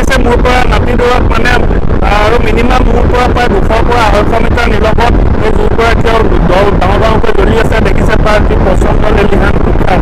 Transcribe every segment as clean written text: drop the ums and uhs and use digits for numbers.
আছে মোৰ পৰা নাতি দূৰত মানে আৰু মিনিমাম মোৰ পৰা প্ৰায় 200 পৰা 250 মিটাৰ নিলগত এই জুইকুৰা ডাঙৰকৈ জ্বলি আছে দেখিছে তাৰ কি পচন্দ লিহান কুঠাৰ।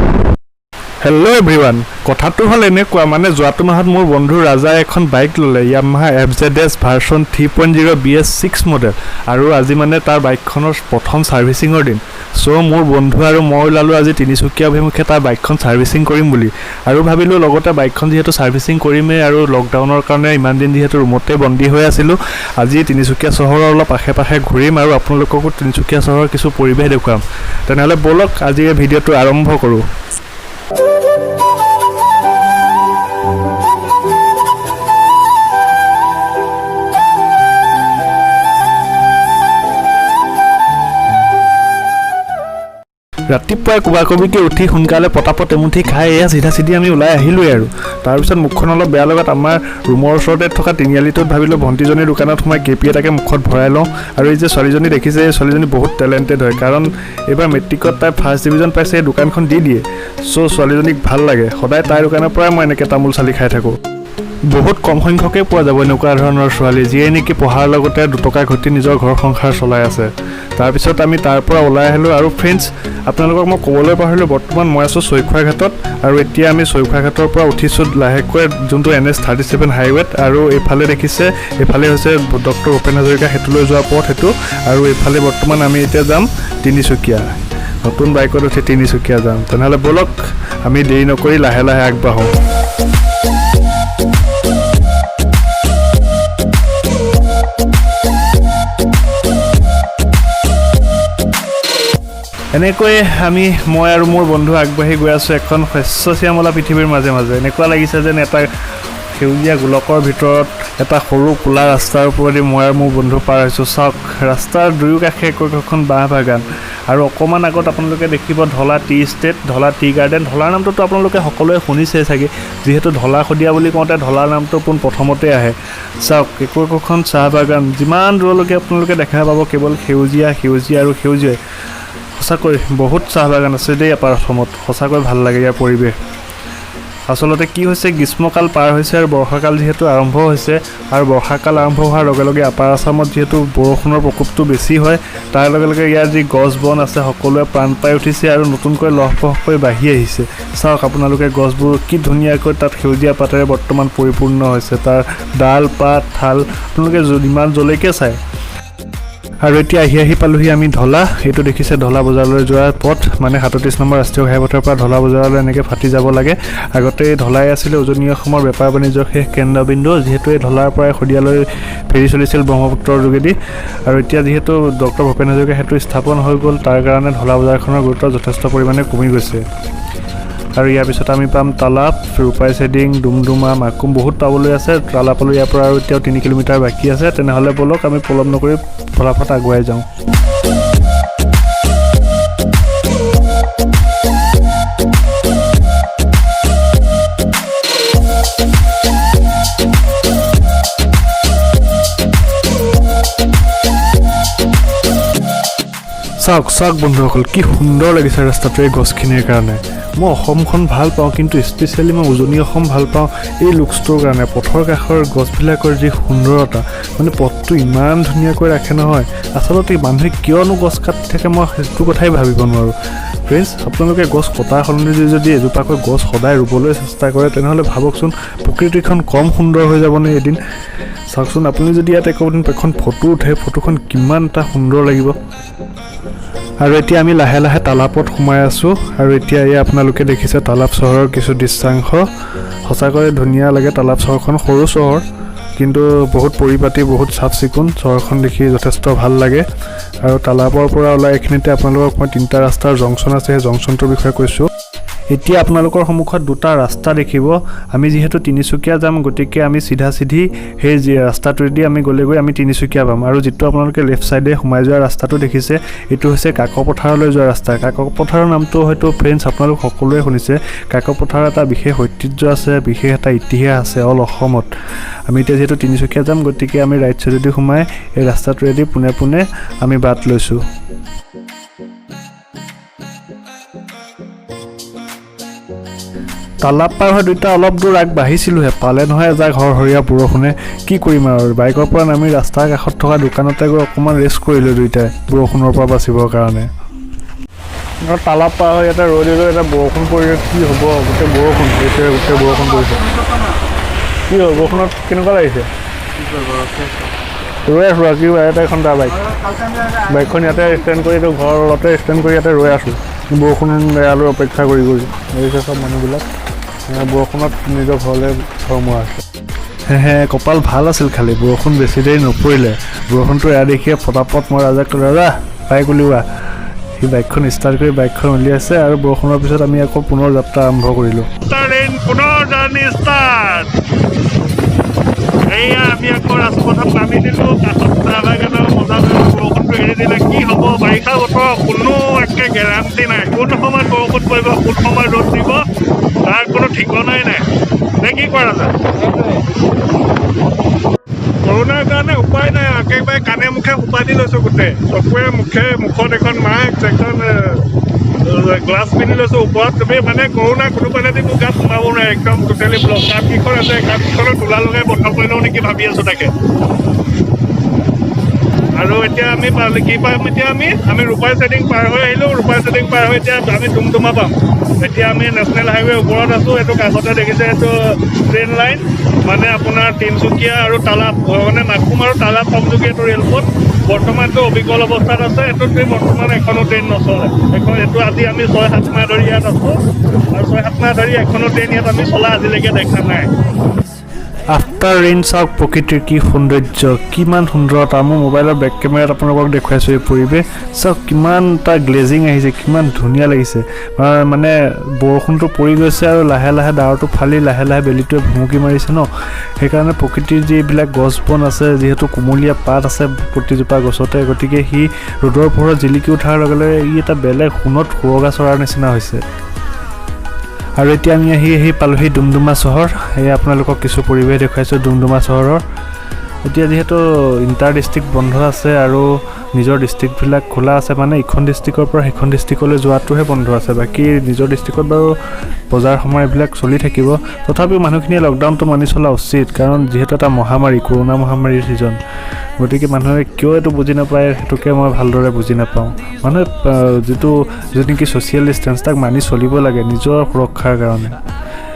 হেল্ল' এভৰিৱান, কথাটো হ'ল এনেকুৱা মানে যোৱাটো মাহত মোৰ বন্ধু ৰাজাই এখন বাইক ল'লে Yamaha FZS version 3.0 BS6 model আৰু আজি মানে তাৰ বাইকখনৰ প্ৰথম ছাৰ্ভিচিঙৰ দিন। চ' মোৰ বন্ধু আৰু মই ওলালোঁ আজি তিনিচুকীয়া অভিমুখে তাৰ বাইকখন ছাৰ্ভিচিং কৰিম বুলি আৰু ভাবিলোঁ লগতে বাইকখন যিহেতু ছাৰ্ভিচিং কৰিমেই আৰু লকডাউনৰ কাৰণে ইমান দিন যিহেতু ৰুমতে বন্দী হৈ আছিলোঁ, আজি তিনিচুকীয়া চহৰৰ অলপ আশে পাশে ঘূৰিম আৰু আপোনালোককো তিনিচুকীয়া চহৰৰ কিছু পৰিৱেশ দেখুৱাম। তেনেহ'লে ব'লক আজি এই ভিডিঅ'টো আৰম্ভ কৰোঁ। ৰাতিপুৱাই কোবাকবিকৈ উঠি সোনকালে পটাপট এমুঠি খাই এয়া চিধা চিধি আমি ওলাই আহিলোঁৱেই আৰু তাৰপিছত মুখখন অলপ বেয়া লগাত আমাৰ ৰুমৰ ওচৰতে থকা তিনিআলিটোত ভাবিলোঁ ভণ্টিজনীৰ দোকানত সোমাই কেপি এটাকে মুখত ভৰাই লওঁ। আৰু এই যে ছোৱালীজনী দেখিছে এই ছোৱালীজনী বহুত টেলেণ্টেড হয়, কাৰণ এইবাৰ মেট্ৰিকত তাই ফাৰ্ষ্ট ডিভিজন পাইছে, এই দোকানখন দি দিয়ে। চ' ছোৱালীজনীক ভাল লাগে, সদায় তাইৰ দোকানৰ পৰাই মই এনেকৈ তামোল চালি খাই থাকোঁ। বহুত কম সংখ্যকেই পোৱা যাব এনেকুৱা ধৰণৰ ছোৱালী যিয়ে নেকি পঢ়াৰ লগতে দুটকা ঘটি নিজৰ ঘৰ সংসাৰ চলাই আছে। তাৰপিছত আমি তাৰ পৰা ওলাই আহিলোঁ আৰু ফ্ৰেণ্ডছ আপোনালোকক মই ক'বলৈ পাহৰিলোঁ, বৰ্তমান মই আছোঁ চৈখোৱা ঘাটত আৰু এতিয়া আমি চৈখোৱা ঘাটৰ পৰা উঠিছোঁ লাহেকৈ যোনটো NH 37 হাইৱেত আৰু এইফালে দেখিছে এইফালে হৈছে ডক্টৰ ভূপেন হাজৰিকা সেতুলৈ যোৱা পথ সেইটো আৰু এইফালে বৰ্তমান আমি এতিয়া যাম তিনিচুকীয়া, নতুন বাইকত উঠি তিনিচুকীয়া যাম। তেনেহ'লে ব'লক আমি দেৰি নকৰি লাহে লাহে আগবাঢ়োঁ। এনেকৈ মই আৰু মোৰ বন্ধু আগবাঢ়ি গৈ আছোঁ এখন শস্য শ্যামলা পৃথিৱীৰ মাজে মাজে। এনেকুৱা লাগিছে যেন এটা সেউজীয়া গোলকৰ ভিতৰত এটা সৰু কোলা ৰাস্তাৰ ওপৰেদি মই আৰু মোৰ বন্ধু পাৰ হৈছোঁ। চাওক ৰাস্তাৰ দুয়োকাষে একোখন বাঁহ বাগান আৰু অকণমান আগত আপোনালোকে দেখিব ঢলা টি ষ্টেট, ঢলা টি গাৰ্ডেন। ঢলাৰ নামটোতো আপোনালোকে সকলোৱে শুনিছে চাগে, যিহেতু ঢলা শদিয়া বুলি কওঁতে ঢলাৰ নামটো পোনপ্ৰথমতে আহে। চাওক একোখন চাহ বাগান, যিমান দূৰলৈকে আপোনালোকে দেখা পাব কেৱল সেউজীয়া সেউজীয়া আৰু সেউজীয়াই। সঁচাকৈ বহুত চাহ বাগান আছে দেই আপাৰ অসমত, সঁচাকৈ ভাল লাগে ইয়াৰ পৰিৱেশ। আচলতে কি হৈছে, গ্ৰীষ্মকাল পাৰ হৈছে আৰু বৰ্ষাকাল যিহেতু আৰম্ভ হৈছে আৰু বৰ্ষাকাল আৰম্ভ হোৱাৰ লগে লগে আপাৰ আছামত যিহেতু বৰষুণৰ প্ৰকোপটো বেছি হয়, তাৰ লগে লগে ইয়াৰ যি গছ বন আছে সকলোৱে প্ৰাণ পাই উঠিছে আৰু নতুনকৈ লহপহকৈ বাঢ়ি আহিছে। চাওক আপোনালোকে গছবোৰ কি ধুনীয়াকৈ তাত সেউজীয়া পাতেৰে বৰ্তমান পৰিপূৰ্ণ হৈছে, তাৰ ডাল পাত ঠাল আপোনালোকে যিমান যলৈকে চায়। আৰু এতিয়া আহি পালোহি আমি ঢলা। এইটো দেখিছে ঢলা বজাৰলৈ যোৱাৰ পথ, মানে 37 নম্বৰ ৰাষ্ট্ৰীয় ঘাইপথৰ পৰা ঢলা বজাৰলৈ এনেকৈ ফাটি যাব লাগে। আগতে ঢলাই আছিলে উজনি অসমৰ বেপাৰ বাণিজ্যৰ শেষ কেন্দ্ৰবিন্দু, যিহেতু এই ঢলাৰ পৰাই শদিয়ালৈ ফেৰী চলিছিল ব্ৰহ্মপুত্ৰৰ যোগেদি। আৰু এতিয়া যিহেতু ডক্টৰ ভূপেন হাজৰিকা সেতু স্থাপন হৈ গ'ল, তাৰ কাৰণে ঢলা বজাৰখনৰ গুৰুত্ব যথেষ্ট পৰিমাণে কমি গৈছে। আৰু ইয়াৰ পিছত আমি পাম তালাপ, ৰূপাই চেডিং, ডুমডুমা, মাকুম, বহুত পাবলৈ আছে। তালাপলৈ ইয়াৰ পৰা আৰু এতিয়াও 3 কিলোমিটাৰ বাকী আছে। তেনেহ'লে ব'লক আমি পলম নকৰি ফলাফট আগুৱাই যাওঁ। চাওক বন্ধুসকল, কি সুন্দৰ লাগিছে ৰাস্তাটো এই গছখিনিৰ কাৰণে। মই অসমখন ভাল পাওঁ, কিন্তু স্পেচিয়েলি মই উজনি অসম ভাল পাওঁ এই লুকছটোৰ কাৰণে। পথৰ কাষৰ গছবিলাকৰ যি সুন্দৰতা, মানে পথটো ইমান ধুনীয়াকৈ ৰাখে নহয়। আচলতে মানুহে কিয়নো গছ কাটি থাকে মই সেইটো কথাই ভাবিব নোৱাৰোঁ। ফ্ৰেণ্ডছ, আপোনালোকে গছ কটাৰ সলনি যদি এজোপাকৈ গছ সদায় ৰুবলৈ চেষ্টা কৰে, তেনেহ'লে ভাবকচোন প্ৰকৃতিখন কম সুন্দৰ হৈ যাবনে এদিন। চাওকচোন আপুনি যদি ইয়াত এখন ফটো উঠে, ফটোখন কিমান এটা সুন্দৰ লাগিব। আৰু এতিয়া আমি লাহে লাহে তালাপত সোমাই আছোঁ আৰু এতিয়া এই আপোনালোকে দেখিছে তালাপ চহৰৰ কিছু দৃশ্যাংশ। সঁচাকৈ ধুনীয়া লাগে তালাপ চহৰখন, সৰু চহৰ কিন্তু বহুত পৰিপাটি, বহুত চাফ চিকুণ। চহৰখন দেখি যথেষ্ট ভাল লাগে। আৰু তালাপৰ পৰা ওলাই এইখিনিতে আপোনালোকক মই 3টা ৰাস্তাৰ জংচন আছে, সেই জংচনটোৰ বিষয়ে কৈছোঁ। এতিয়া আপোনালোকৰ সন্মুখত 2টা ৰাস্তা দেখিব। আমি যিহেতু তিনিচুকীয়া যাম, গতিকে আমি চিধা চিধি সেই যি ৰাস্তাটোৱেদি আমি গ'লেগৈ আমি তিনিচুকীয়া পাম। আৰু যিটো আপোনালোকে লেফ্ট ছাইডে সোমাই যোৱা ৰাস্তাটো দেখিছে, এইটো হৈছে কাকপথাৰলৈ যোৱা ৰাস্তা। কাকপথাৰৰ নামটো হয়তো ফ্ৰেণ্ডছ আপোনালোক সকলোৱে শুনিছে। কাকপথাৰৰ এটা বিশেষ ঐতিহ্য আছে, বিশেষ এটা ইতিহাস আছে অল অসমত। আমি এতিয়া যিহেতু তিনিচুকীয়া যাম, গতিকে আমি ৰাইট ছাইডেদি সোমাই এই ৰাস্তাটোৱেদি পোনে পোনে আমি বাট লৈছোঁ। তালাপ পাৰ হৈ দুটা অলপ দূৰ আগবাঢ়িছিলোঁহে, পালে নহয় এজাক হৰহৰীয়া বৰষুণে। কি কৰিম আৰু, বাইকৰ পৰা নামি ৰাস্তাৰ কাষত থকা দোকানতে গৈ অকণমান ৰেষ্ট কৰিলোঁ দুয়োটাই বৰষুণৰ পৰা বাচিবৰ কাৰণে। আৰু তালাপ পাৰ হৈ ইয়াতে ৰৈ দিলোঁ, এটা বৰষুণ পৰিলে কি হ'ব, গোটেই বৰষুণ পৰিছে। কি হ'ল বৰষুণত কেনেকুৱা লাগিছে? ৰৈ আছোঁ আৰু কি ইয়াতে এখন বাইকখন ইয়াতে ষ্টেণ্ড কৰি এইটো ঘৰৰ অলপতে ষ্টেণ্ড কৰি ইয়াতে ৰৈ আছোঁ বৰষুণ এৰালৈ অপেক্ষা কৰি আহিছে চব মানুহবিলাক। বৰষুণত নিজৰ ঘৰলৈ সোমোৱা আছে। কপাল ভাল আছিল খালি, বৰষুণ বেছি দেৰি নপৰিলে। বৰষুণটো এৰা দেখিয়ে ফটাফট মই ৰাজাক ক'লোঁ, ৰাজা বাইক উলিওৱা। সি বাইকখন ষ্টাৰ্ট কৰি বাইকখন উলিয়াইছে আৰু বৰষুণৰ পিছত আমি আকৌ পুনৰ যাত্ৰা আৰম্ভ কৰিলোঁ। এয়া আমি আকৌ ৰাজপথত নামি দিলোঁ, কাষত চাহ বাগানৰ মজা বৰষুণটো এৰি দিলে। কি হ'ব বাৰিষা বতৰ, কোনো একে গেৰাণ্টি নাই, কোন সময়ত বৰষুণ পৰিব, কোন সময়ত ৰ'দ দিব, তাৰ কোনো ঠিকনাই নাই। নে কি কৰা যায়? কৰোণাৰ কাৰণে উপায় নাই, একেবাৰে কাণে মুখে সোপা দি লৈছোঁ গোটেই, চকুৱে মুখত এখন মাস্ক, এখন গ্লাছ পিন্ধি লৈছোঁ ওপৰত। তুমি মানে কৰোণা কোনো পানেদি মোৰ গাত সোমাব নোৱাৰে, একদম টোটেলি ব্লক। কাঠকেইখন আছে, কাঠকেইখনত তোলা লগাই বন্ধ কৰি লওঁ নেকি ভাবি আছোঁ তাকে। আৰু এতিয়া আমি কি পাম, এতিয়া আমি ৰূপাই চাইডিং পাৰ হৈ আহিলোঁ। ৰূপাই চাইডিং পাৰ হৈ এতিয়া আমি ডুমডুমা পাম। এতিয়া আমি নেশ্যনেল হাইৱে ওপৰত আছোঁ। এইটো কাষতে দেখিছে, এইটো ট্ৰেইন লাইন, মানে আপোনাৰ তিনচুকীয়া আৰু তালাপ, মানে মাকুম আৰু তালাপ সংযোগী এইটো ৰেলপথ। বৰ্তমানটো অবিকল অৱস্থাত আছে। এইটো ট্ৰেইন বৰ্তমান এখনো ট্ৰেইন নচলে। এইটো আজি আমি 6-7 মাহ ধৰি ইয়াত আছোঁ, আৰু 6-7 মাহ ধৰি এখনো ট্ৰেইন ইয়াত আমি চলা আজিলৈকে দেখা নাই। আফটাৰ ৰেইন চাওক প্ৰকৃতিৰ কি সৌন্দৰ্য, কিমান সুন্দৰতা। মোৰ মোবাইলৰ বেক কেমেৰাত আপোনালোকক দেখুৱাইছোঁ এই পৰিৱেশ। চাওক কিমান তাৰ গ্লেজিং আহিছে, কিমান ধুনীয়া লাগিছে। মানে বৰষুণটো পৰি গৈছে আৰু লাহে লাহে ডাৱৰটো ফালি লাহে লাহে বেলিটোৱে ভুমুকি মাৰিছে ন, সেইকাৰণে প্ৰকৃতিৰ যিবিলাক গছ বন আছে, যিহেতু কুমলীয়া পাত আছে প্ৰতিজোপা গছতে, গতিকে সি ৰ'দৰ পোহৰত জিলিকি উঠাৰ লগে লগে ই এটা বেলেগ সোণত সুৰগা চৰাৰ নিচিনা হৈছে। আৰু এতিয়া আমি আহি পালোহি ডুমডুমা চহৰ। এয়া আপোনালোকক কিছু পৰিৱেশ দেখুৱাইছোঁ ডুমডুমা চহৰৰ। এতিয়া যিহেতু ইণ্টাৰ ডিষ্ট্ৰিক্ট বন্ধ আছে আৰু নিজৰ ডিষ্ট্ৰিক্টবিলাক খোলা আছে, মানে ইখন ডিষ্ট্ৰিক্টৰ পৰা সিখন ডিষ্ট্ৰিক্টলৈ যোৱাটোহে বন্ধ আছে। বাকী নিজৰ ডিষ্ট্ৰিক্টত বাৰু বজাৰ সমাৰ এইবিলাক চলি থাকিব। তথাপিও মানুহখিনিয়ে লকডাউনটো মানি চলা উচিত, কাৰণ যিহেতু এটা মহামাৰী, কৰোণা মহামাৰীৰ ছিজন। গতিকে মানুহে কিয় এইটো বুজি নাপায়, সেইটোকে মই ভালদৰে বুজি নাপাওঁ। মানুহে যিটো নেকি ছ'চিয়েল ডিষ্টেঞ্চ, তাক মানি চলিব লাগে নিজৰ সুৰক্ষাৰ কাৰণে।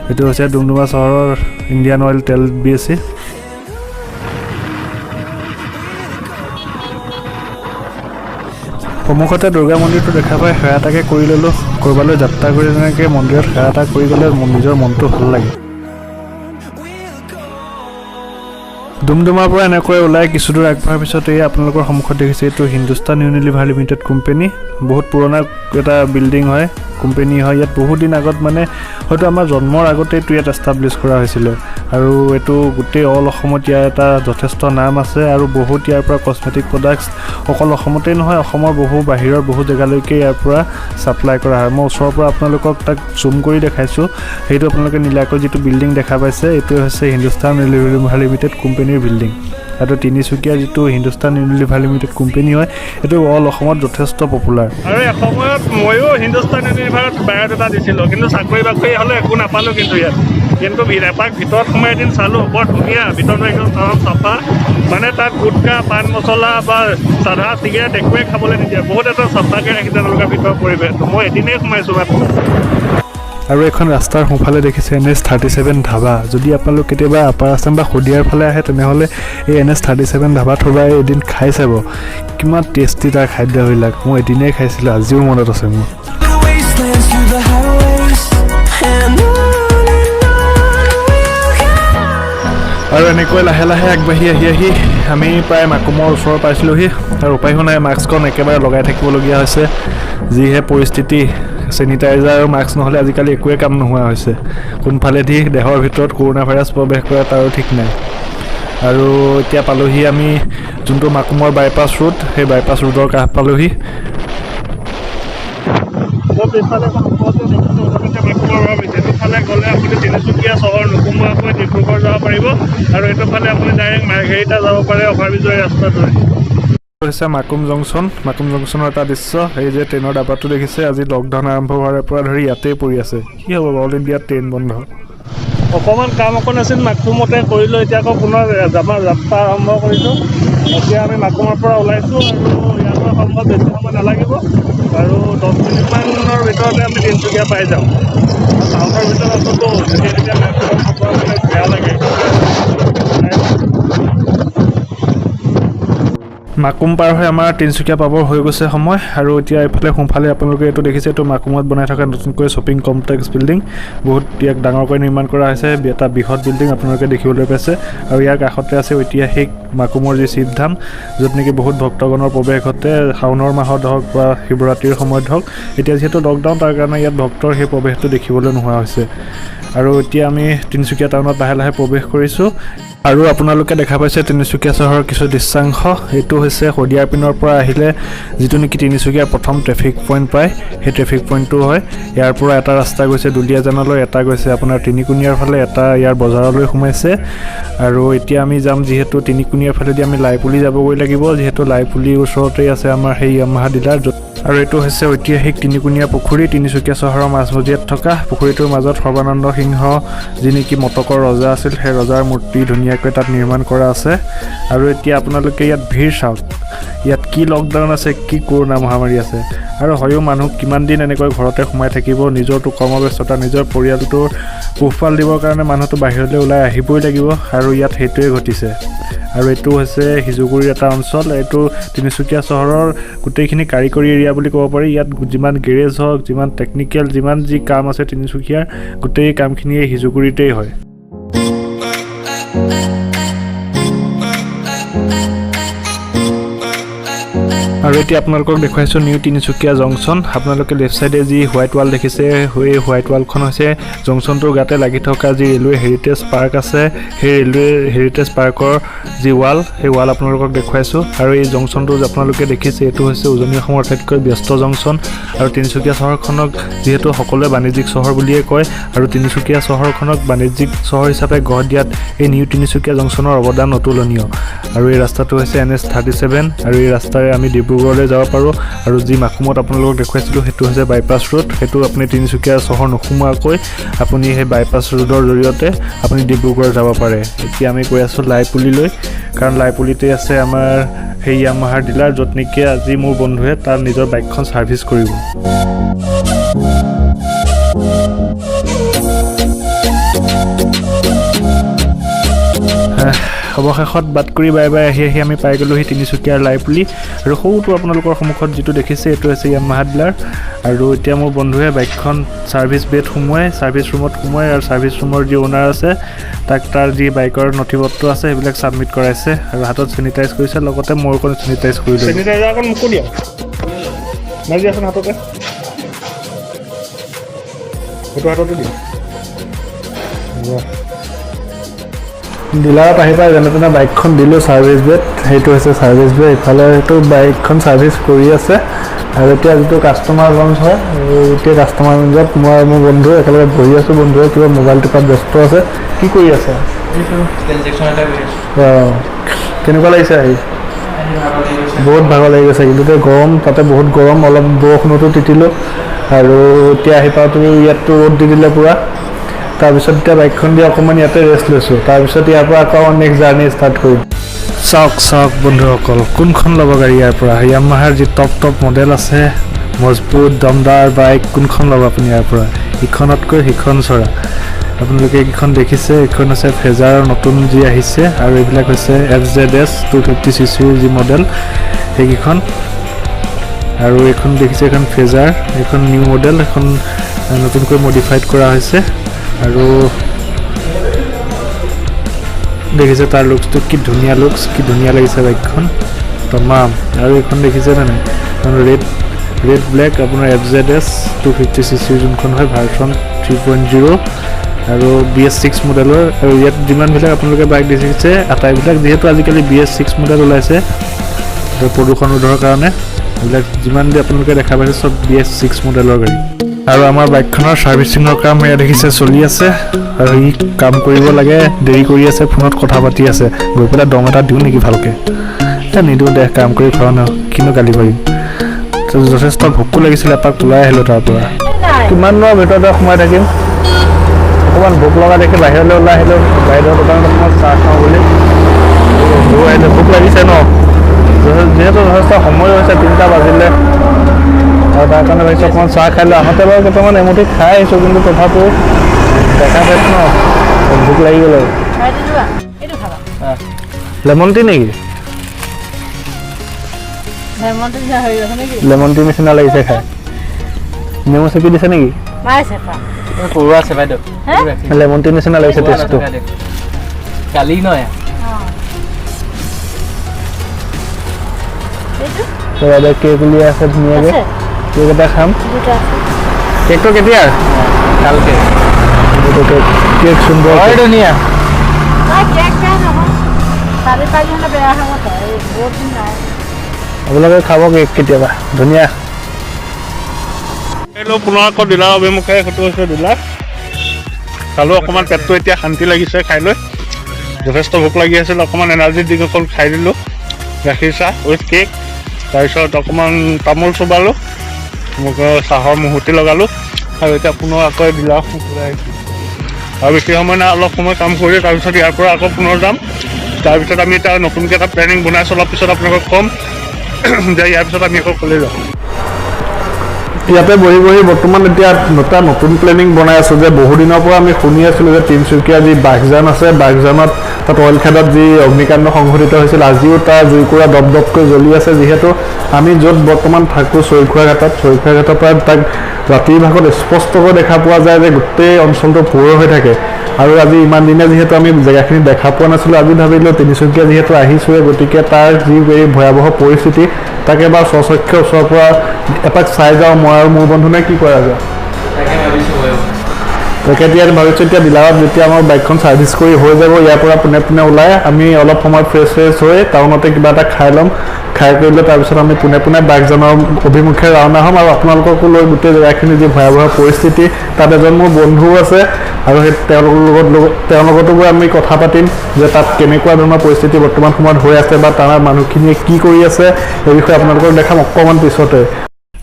এইটো হৈছে ডুমডুমা চহৰৰ ইণ্ডিয়ান অইল তেল BSC। সন্মুখতে দুৰ্গা মন্দিৰটো দেখা পাই সেৱা এটাকে কৰি ল'লোঁ। ক'ৰবালৈ যাত্ৰা কৰি তেনেকৈ মন্দিৰত সেৱা এটা কৰি গ'লে নিজৰ মনটো ভাল লাগে। ডুমডুমাৰ পৰা এনেকৈ ওলাই কিছু দূৰ আগবঢ়াৰ পিছত এই আপোনালোকৰ সন্মুখত দেখিছে, এইটো হিন্দুস্তান ইউনিলিভাৰ লিমিটেড কোম্পানী। বহুত পুৰণা এটা বিল্ডিং হয়, কোম্পানী হয়। ইয়াত বহুত দিন আগত, মানে হয়তো আমাৰ জন্মৰ আগতেই এইটো ইয়াত এষ্টাব্লিছ কৰা হৈছিলে। আৰু এইটো গোটেই অল অসমত ইয়াৰ এটা যথেষ্ট নাম আছে, আৰু বহুত ইয়াৰ পৰা কছমেটিক প্ৰডাক্টছ অকল অসমতেই নহয়, অসমৰ বাহিৰৰ বহু জেগালৈকে ইয়াৰ পৰা ছাপ্লাই কৰা হয়। মই ওচৰৰ পৰা আপোনালোকক তাক জুম কৰি দেখাইছোঁ। সেইটো আপোনালোকে নীলাকৈ যিটো বিল্ডিং দেখা পাইছে, এইটোৱে হৈছে হিন্দুস্তান ইউনিলিভাৰ লিমিটেড কোম্পানীৰ বিল্ডিং। আৰু তিনিচুকীয়া যিটো হিন্দুস্তান ইউনিলিভাৰ লিমিটেড কোম্পানী হয়, এইটো অল অসমত যথেষ্ট পপুলাৰ। আৰু এসময়ত ময়ো হিন্দুস্তান ইউনিলিভাৰত বায়'ডাটা দিছিলোঁ, কিন্তু চাকৰি বাকৰি হ'লে একো নাপালোঁ। কিন্তু ইয়াত এপাক ভিতৰত সোমাই এদিন চালোঁ, বৰ ধুনীয়া। ভিতৰতো একদম চাফা, মানে তাত গুটকা, পাণ মছলা বা চাধা চিগাৰেট একোৱে খাবলৈ নিদিয়ে। বহুত এটা চাফাকৈ ৰাখিছে তেওঁলোকৰ ভিতৰৰ পৰিৱেশটো। মই এদিনেই সোমাইছোঁ মাত্ৰ। আৰু এখন ৰাস্তাৰ সোঁফালে দেখিছে NH37 ধাবা। যদি আপোনালোক কেতিয়াবা আপাৰ আছাম বা শদিয়াৰ ফালে আহে, তেনেহ'লে এই NH37 ধাবাত থবাই এদিন খাই চাব। কিমান টেষ্টি তাৰ খাদ্যবিলাক। মই এদিনেই খাইছিলোঁ, আজিও মনত আছে মোৰ। আৰু এনেকৈ লাহে লাহে আগবাঢ়ি আহি আমি প্ৰায় মাকুমৰ ওচৰ পাইছিলোঁহি। আৰু উপায়ো নাই, মাস্কখন একেবাৰে লগাই থাকিবলগীয়া হৈছে। যিহে পৰিস্থিতি, চেনিটাইজাৰ আৰু মাস্ক নহ'লে আজিকালি একোৱে কাম নোহোৱা হৈছে। কোনফালেদি দেহৰ ভিতৰত কৰোণা ভাইৰাছ প্ৰৱেশ কৰে তাৰো ঠিক নাই। আৰু এতিয়া পালোহি আমি যোনটো মাকুমৰ বাইপাছ ৰোড, সেই বাইপাছ ৰোডৰ কাষ পালোহি। এইটোফালে গ'লে আপুনি তিনিচুকীয়া চহৰ নোসোমোৱাকৈ ডিব্ৰুগড় যাব পাৰিব, আৰু এইটোফালে আপুনি ডাইৰেক্ট মাৰ্ঘেৰিটা যাব পাৰে অভাৰব্ৰিজৰ ৰাস্তাটোৰে। হৈছে মাকুম জংচনৰ এটা দৃশ্য। এই যে ট্ৰেইনৰ ডাব্বাটো দেখিছে, আজি লকডাউন আৰম্ভ হোৱাৰ পৰা ধৰি ইয়াতেই পৰি আছে। কি হ'ব, অল ইণ্ডিয়াত ট্ৰেইন বন্ধ। অকণমান কাম অকণ আছিল মাকুমতে কৰিলোঁ, এতিয়া আকৌ পুনৰ যাত্ৰা আৰম্ভ কৰিছোঁ। এতিয়া আমি মাকুমৰ পৰা ওলাইছোঁ আৰু ইয়াৰ পৰা সম্ভৱ বেছি সময় নালাগিব আৰু 10 মিনিটমানৰ ভিতৰতে আমি তিনিচুকীয়া পাই যাম। টাউনৰ ভিতৰত আছোঁতো, যেতিয়া মেপখন খবৰ মানে বেয়া লাগে। মাকুম পাৰ হৈ আমাৰ তিনিচুকীয়া পাবৰ হৈ গৈছে সময় আৰু এতিয়া এইফালে সোঁফালে আপোনালোকে এইটো দেখিছে, এইটো মাকুমত বনাই থকা নতুনকৈ শ্বপিং কমপ্লেক্স বিল্ডিং। বহুত ইয়াক ডাঙৰকৈ নিৰ্মাণ কৰা হৈছে, এটা বৃহৎ বিল্ডিং আপোনালোকে দেখিবলৈ পাইছে। আৰু ইয়াৰ কাষতে আছে ঐতিহাসিক মাকুমৰ যি শিৱধাম, য'ত নেকি বহুত ভক্তগণৰ প্ৰৱেশ ঘটে শাওণৰ মাহত হওক বা শিৱৰাত্ৰিৰ সময়ত হওক। এতিয়া যিহেতু লকডাউন, তাৰ কাৰণে ইয়াত ভক্তৰ সেই প্ৰৱেশটো দেখিবলৈ নোহোৱা হৈছে। আৰু এতিয়া আমি তিনিচুকীয়া টাউনত লাহে লাহে প্ৰৱেশ কৰিছোঁ আৰু আপোনালোকে দেখা পাইছে তিনিচুকীয়া চহৰৰ কিছু দৃশ্যাংশ। এইটো হৈছে শদিয়াৰ পিনৰ পৰা আহিলে যিটো নেকি তিনিচুকীয়াৰ প্ৰথম ট্ৰেফিক পইণ্ট পায়, সেই ট্ৰেফিক পইণ্টটো হয়। ইয়াৰ পৰা এটা ৰাস্তা গৈছে দুলীয়াজানলৈ, এটা গৈছে আপোনাৰ তিনিকুণীয়াৰ ফালে, এটা ইয়াৰ বজাৰলৈ সোমাইছে। আৰু এতিয়া আমি যাম যিহেতু তিনিকুণীয়াৰ ফালেদি আমি লাইপুলি যাবগৈ লাগিব, যিহেতু লাইপুলিৰ ওচৰতেই আছে আমাৰ সেই য়ামাহা ডিলাৰ। আৰু এইটো হৈছে ঐতিহাসিক তিনিকুণীয়া পুখুৰী, তিনিচুকীয়া চহৰৰ মাজমজিয়াত থকা। পুখুৰীটোৰ মাজত সৰ্বানন্দ সিংহ যি নেকি মটকৰ ৰজা আছিল, সেই ৰজাৰ মূৰ্তি ধুনীয়াকৈ তাত নিৰ্মাণ কৰা আছে। আৰু এতিয়া আপোনালোকে ইয়াত ভিৰ চাওক, ইয়াত কি লকডাউন আছে, কি কৰোণা মহামাৰী আছে। আৰু হয়ো মানুহ কিমান দিন এনেকৈ ঘৰতে সোমাই থাকিব, নিজৰটো কৰ্মব্যস্ততা, নিজৰ পৰিয়ালটোৰ পোহপাল দিবৰ কাৰণে মানুহটো বাহিৰলৈ ওলাই আহিবই লাগিব। আৰু ইয়াত সেইটোৱে ঘটিছে। আৰু এইটো হৈছে সিজুগুৰিৰ এটা অঞ্চল, এইটো তিনিচুকীয়া চহৰৰ গোটেইখিনি কাৰিকৰী এৰিয়া বুলি ক'ব পাৰি। ইয়াত যিমান গেৰেজ হওক, যিমান টেকনিকেল, যিমান যি কাম আছে তিনিচুকীয়াৰ, গোটেই কামখিনি এই সিজুগুৰিতেই হয়। আৰু এতিয়া আপোনালোকক দেখুৱাইছোঁ নিউ তিনিচুকীয়া জংচন। আপোনালোকে লেফ্ট চাইডে যি হোৱাইট ৱাল দেখিছে, সেই হোৱাইট ৱালখন হৈছে জংচনটোৰ গাতে লাগি থকা যি ৰেলৱে হেৰিটেজ পাৰ্ক আছে, সেই ৰেলৱে হেৰিটেজ পাৰ্কৰ যি ৱাল, সেই ৱাল আপোনালোকক দেখুৱাইছোঁ। আৰু এই জংচনটো আপোনালোকে দেখিছে, এইটো হৈছে উজনি অসমৰ আটাইতকৈ ব্যস্ত জংচন। আৰু তিনিচুকীয়া চহৰখনক যিহেতু সকলোৱে বাণিজ্যিক চহৰ বুলিয়েই কয়, আৰু তিনিচুকীয়া চহৰখনক বাণিজ্যিক চহৰ হিচাপে গঢ় দিয়াত এই নিউ তিনিচুকীয়া জংচনৰ অৱদান অতুলনীয়। আৰু এই ৰাস্তাটো হৈছে NH 37, আৰু এই ৰাস্তাৰে আমি ডিব্ৰুগড়লৈ যাব পাৰোঁ। আৰু যি মাকুমত আপোনালোকক দেখুৱাইছিলোঁ, সেইটো হৈছে বাইপাছ ৰোড। সেইটো আপুনি তিনিচুকীয়া চহৰ নোসোমোৱাকৈ আপুনি সেই বাইপাছ ৰোডৰ জৰিয়তে আপুনি ডিব্ৰুগড় যাব পাৰে। এতিয়া আমি গৈ আছোঁ লাইপুলিলৈ, কাৰণ লাইপুলিতে আছে আমাৰ সেই য়ামাহাৰ ডিলাৰ, য'ত নেকি আজি মোৰ বন্ধুৱে তাৰ নিজৰ বাইকখন ছাৰ্ভিচ কৰিব। অৱশেষত বাট কৰি বাই বাই আহি আমি পাই গ'লোঁ সেই তিনিচুকীয়াৰ লাইপুলি। আৰু সৰুটো আপোনালোকৰ সন্মুখত যিটো দেখিছে, এইটো হৈছে য়ামাহা ডিলাৰ। আৰু এতিয়া মোৰ বন্ধুৱে বাইকখন ছাৰ্ভিচ বেত সোমোৱাই, ছাৰ্ভিচ ৰুমত সোমোৱাই, আৰু ছাৰ্ভিচ ৰুমৰ যি অ'নাৰ আছে তাক তাৰ যি বাইকৰ নথিপত্ৰ আছে সেইবিলাক ছাবমিট কৰাইছে, আৰু হাতত চেনিটাইজ কৰিছে, লগতে মোৰ অকণ চেনিটাইজ কৰিলোঁ। চেনিটাইজাৰ অকণ মোকো দিয়ক, মাৰি দিয়াচোন হাততে, সেইটো হাততে দিয়ক। ডিলাৰত আহি পাই যেনে তেনে বাইকখন দিলোঁ ছাৰ্ভিচ বেত, সেইটো হৈছে ছাৰ্ভিচ বেত। ইফালে সেইটো বাইকখন ছাৰ্ভিচ কৰি আছে। আৰু এতিয়া যিটো কাষ্টমাৰ লঞ্চ হয়, এতিয়া কাষ্টমাৰ লঞ্চত মই আৰু মোৰ বন্ধু একেলগে বহি আছোঁ। বন্ধুৱে কিবা মোবাইল টিপাত ব্যস্ত আছে। কি কৰি আছে? কেনেকুৱা লাগিছে আহি? বহুত ভাগৰ লাগি গৈছে, কিন্তু গৰম, তাতে বহুত গৰম, অলপ বৰষুণতো তিতিলোঁ। আৰু এতিয়া আহি পাওঁতে ইয়াততো ৰ'দ দি দিলে পূৰা। তাৰপিছত এতিয়া বাইকখন দি অকণমান ইয়াতে ৰেষ্ট লৈছোঁ, তাৰপিছত ইয়াৰ পৰা আকৌ নেক্সট জাৰ্ণি ষ্টাৰ্ট কৰিম। চাওক বন্ধুসকল, কোনখন ল'ব গাড়ী ইয়াৰ পৰা? য়ামাহাৰ যি টপ মডেল আছে, মজবুত দমদাৰ বাইক, কোনখন ল'ব আপুনি ইয়াৰ পৰা? ইখনতকৈ সিখন চৰা। আপোনালোকে এইকেইখন দেখিছে, এইখন হৈছে ফেজাৰৰ নতুন যি আহিছে, আৰু এইবিলাক হৈছে FZS 250cc যি মডেল, সেইকেইখন। আৰু এইখন দেখিছে, এইখন ফেজাৰ, এইখন নিউ মডেল, এখন নতুনকৈ মডিফাইড কৰা হৈছে। আৰু দেখিছে তাৰ লুকছটো, কি ধুনীয়া লুকছ, কি ধুনীয়া লাগিছে বাইকখন তমাম। আৰু এইখন দেখিছেনে নাই, ৰেড ব্লেক আপোনাৰ FZS 250cc যোনখন হয়, ভাৰ্চন 3.0 আৰু BS6 মডেলৰ। আৰু ইয়াত যিমানবিলাক আপোনালোকে বাইক দেখিছে আটাইবিলাক, যিহেতু আজিকালি BS6 মডেল ওলাইছে প্ৰদূষণ ৰোধৰ কাৰণে, এইবিলাক যিমান আপোনালোকে দেখা পাইছে চব BS6 মডেলৰ গাড়ী। আৰু আমাৰ বাইকখনৰ ছাৰ্ভিচিঙৰ কাম এয়া দেখিছে চলি আছে, আৰু ই কাম কৰিব লাগে, দেৰি কৰি আছে, ফোনত কথা পাতি আছে। গৈ পেলাই দম এটা দিওঁ নেকি ভালকৈ? নিদিওঁ দে কাম কৰি খোৱা ন কিনো গালি পাৰিম যথেষ্ট ভোকো লাগিছিলে এপাক ওলাই আহিলোঁ তাৰ পৰা কিমান দিনৰ ভিতৰতে সোমাই থাকিম অকণমান ভোক লগা দেখি বাহিৰলৈ ওলাই আহিলোঁ বাহিৰৰ দোকানত অকণমান চাহ খাওঁ বুলি আহিলোঁ ভোক লাগিছে ন যিহেতু যথেষ্ট সময় হৈছে 3টা বাজিলে আৰু তাৰ কাৰণে ভাবিছোঁ অকণমান চাহ খাই লৈ আহোঁতে বাৰু কেইটামান এমুঠি খাই আহিছোঁ কিন্তু তথাপিও দেখা পাইছোঁ ন ভোক লাগি গ'ল আৰু লেমন টি নেকি লেমন টি নিচিনা লাগিছে খাই নেমু চেপি দিছে নেকি লেমন টি নিচিনা লাগিছে টেষ্টটো কালি নহয় কেক উলিয়াই আছে ধুনীয়াকৈ কেক এটা খাম কেকটো কেতিয়া কালকে কেক সুন্দৰ ধুনীয়া আপোনালোকে খাব কেক কেতিয়াবা ধুনীয়া পুনৰ আকৌ ডিলাৰ অভিমুখে সেইটো হৈছে ডিলাৰ খালোঁ অকণমান পেটটো এতিয়া শান্তি লাগিছে খাই লৈ যথেষ্ট ভোক লাগি আছিল অকণমান এনাৰ্জি ড্ৰিংক অকণ খাই দিলোঁ গাখীৰ চাহ উইথ কেক তাৰপিছত অকণমান তামোল চুবালোঁ মোক চাহৰ মুহুৰ্তি লগালোঁ আৰু এতিয়া পুনৰ আকৌ ডিলাৰ ঘূৰাই আহিছোঁ আৰু বেছি সময় নাই অলপ সময় কাম কৰি তাৰপিছত ইয়াৰ পৰা আকৌ পুনৰ যাম তাৰপিছত আমি এতিয়া নতুনকৈ এটা প্লেনিং বনাইছোঁ অলপ পিছত আপোনালোকক ক'ম যে ইয়াৰ পিছত আমি আকৌ ক'লে যাম ইয়াতে বহি বৰ্তমান এতিয়া এটা নতুন প্লেনিং বনাই আছোঁ যে বহুদিনৰ পৰা আমি শুনি আছিলোঁ যে তিনিচুকীয়া যি বাঘজান আছে বাঘজানত তাত অইল খেদত যি অগ্নিকাণ্ড সংঘটিত হৈছিল আজিও তাৰ জুইকুৰা দপদপকৈ জ্বলি আছে যিহেতু আমি য'ত বৰ্তমান থাকোঁ চৈখোৱাঘাটৰ পৰা তাক ৰাতিৰ ভাগত স্পষ্টকৈ দেখা পোৱা যায় যে গোটেই অঞ্চলটো পোহৰ হৈ থাকে আৰু আজি ইমান দিনে যিহেতু আমি জেগাখিনি দেখা পোৱা নাছিলোঁ আজি ভাবিলোঁ তিনিচুকীয়া যিহেতু আহিছোঁৱে গতিকে তাৰ যি এই ভয়াৱহ পৰিস্থিতি তাকে এবাৰ স্বচক্ষে ওচৰৰ পৰা এপাক চাই যাওঁ মই আৰু মোৰ বন্ধুনে কি কৰা যায় তাকে এতিয়া ভাবিছোঁ এতিয়া ডিলাৰত যেতিয়া আমাৰ বাইকখন ছাৰ্ভিচ কৰি হৈ যাব ইয়াৰ পৰা পোনে ওলাই আমি অলপ সময় ফ্ৰেছ হৈ টাউনতে কিবা এটা খাই ল'ম খাই কৰিলে তাৰপিছত আমি পোনে বাঘজানৰ অভিমুখে ৰাওনা হ'ম আৰু আপোনালোককো লৈ গোটেই জেগাখিনি যি ভয়াৱহ পৰিস্থিতি তাত এজন মোৰ বন্ধুও আছে আৰু সেই তেওঁৰ লগতো গৈ আমি কথা পাতিম যে তাত কেনেকুৱা ধৰণৰ পৰিস্থিতি বৰ্তমান সময়ত হৈ আছে বা তাৰ মানুহখিনিয়ে কি কৰি আছে সেই বিষয়ে আপোনালোকক দেখাম অকণমান পিছতে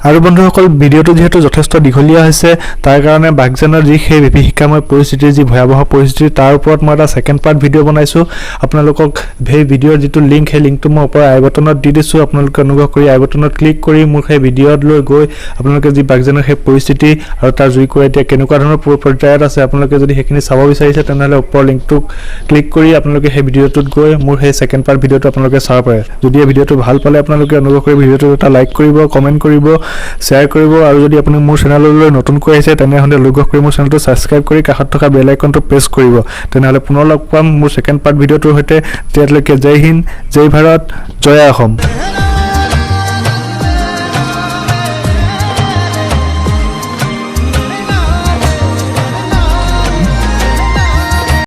আৰু বন্ধুসকল ভিডিঅ'টো যিহেতু যথেষ্ট দীঘলীয়া হৈছে তাৰ কাৰণে বাঘজানৰ যি সেই বিভীষিকাময় পৰিস্থিতিৰ যি ভয়াৱহ পৰিস্থিতি তাৰ ওপৰত মই এটা ছেকেণ্ড পাৰ্ট ভিডিঅ' বনাইছোঁ আপোনালোকক সেই ভিডিঅ'ৰ যিটো লিংক সেই লিংকটো মই ওপৰৰ আই বটনত দি দিছোঁ আপোনালোকে অনুগ্ৰহ কৰি আই বটনত ক্লিক কৰি মোৰ সেই ভিডিঅ'ত লৈ গৈ আপোনালোকে যি বাঘজানৰ সেই পৰিস্থিতি আৰু তাৰ জুইকুৰা এতিয়া কেনেকুৱা ধৰণৰ পৰ্যায়ত আছে আপোনালোকে যদি সেইখিনি চাব বিচাৰিছে তেনেহ'লে ওপৰৰ লিংকটোক ক্লিক কৰি আপোনালোকে সেই ভিডিঅ'টোত গৈ মোৰ সেই ছেকেণ্ড পাৰ্ট ভিডিঅ'টো আপোনালোকে চাব পাৰে যদি এই ভিডিঅ'টো ভাল পালে আপোনালোকে অনুগ্ৰহ কৰি ভিডিঅ'টো এটা লাইক কৰিব কমেণ্ট কৰিব শ্বেয়াৰ কৰিব আৰু যদি আপুনি মোৰ চেনেললৈ নতুনকৈ আহিছে তেনেহ'লে অনুগ্ৰহ কৰি মোৰ চেনেলটো ছাবস্ক্ৰাইব কৰি কাষত থকা বেল আইকনটো প্ৰেছ কৰিব তেনেহ'লে পুনৰ লগ পাম মোৰ ছেকেণ্ড পাৰ্ট ভিডিঅ'টোৰ সৈতে তেতিয়ালৈকে জয় হিন্দ জয় ভাৰত জয় অসম